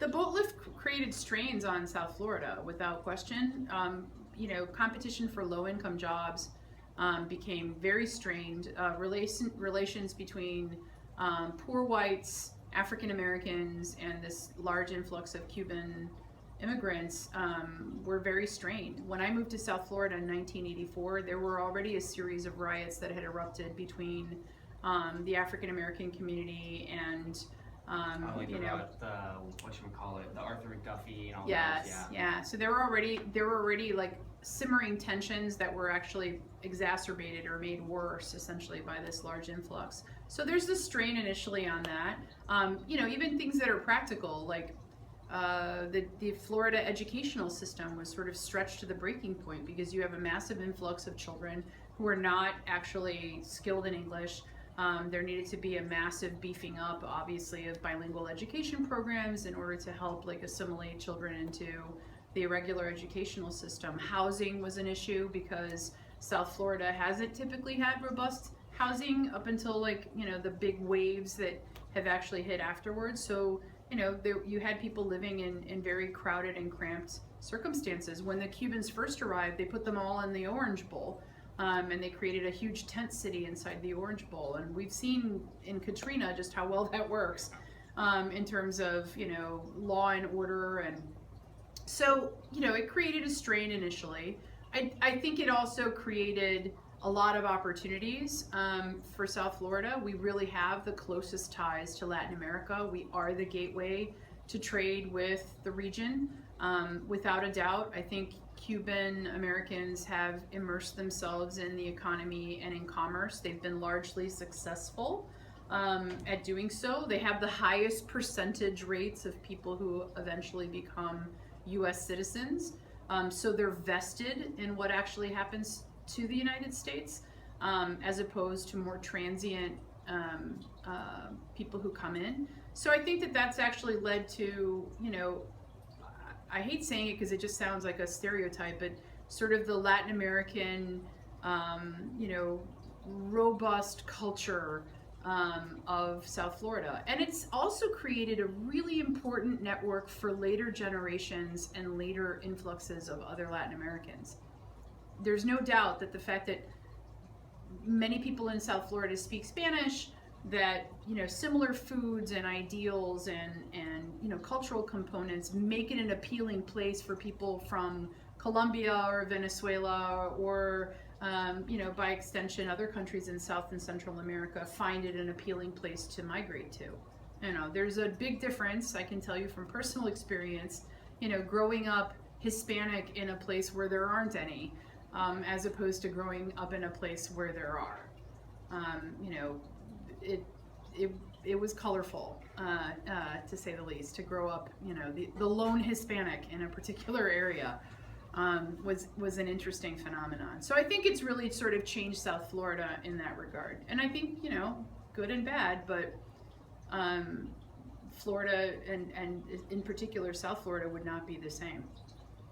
The boat lift created strains on South Florida, without question. Competition for low-income jobs became very strained. Relations between poor whites, African Americans, and this large influx of Cuban immigrants were very strained. When I moved to South Florida in 1984, there were already a series of riots that had erupted between the African American community and the Arthur McDuffie and all yes, those. yeah. So there were already like simmering tensions that were actually exacerbated or made worse essentially by this large influx. So there's this strain initially on that. Even things that are practical, like the Florida educational system was sort of stretched to the breaking point because you have a massive influx of children who are not actually skilled in English. There needed to be a massive beefing up, obviously, of bilingual education programs in order to help assimilate children into the regular educational system. Housing was an issue because South Florida hasn't typically had robust housing up until the big waves that have actually hit afterwards. So you had people living in very crowded and cramped circumstances. When the Cubans first arrived, they put them all in the Orange Bowl. And they created a huge tent city inside the Orange Bowl. And we've seen in Katrina just how well that works in terms of, law and order. And so, it created a strain initially. I think it also created a lot of opportunities for South Florida. We really have the closest ties to Latin America. We are the gateway to trade with the region. Without a doubt, I think Cuban Americans have immersed themselves in the economy and in commerce. They've been largely successful at doing so. They have the highest percentage rates of people who eventually become U.S. citizens. So they're vested in what actually happens to the United States, as opposed to more transient people who come in. So I think that that's actually led to, I hate saying it because it just sounds like a stereotype, but sort of the Latin American, robust culture of South Florida. And it's also created a really important network for later generations and later influxes of other Latin Americans. There's no doubt that the fact that many people in South Florida speak Spanish, that similar foods and ideals and cultural components make it an appealing place for people from Colombia or Venezuela or by extension other countries in South and Central America find it an appealing place to migrate to. There's a big difference, I can tell you from personal experience, growing up Hispanic in a place where there aren't any, as opposed to growing up in a place where there are. It was colorful, to say the least, to grow up, the lone Hispanic in a particular area was an interesting phenomenon. So I think it's really sort of changed South Florida in that regard. And I think, good and bad, but Florida and in particular South Florida would not be the same.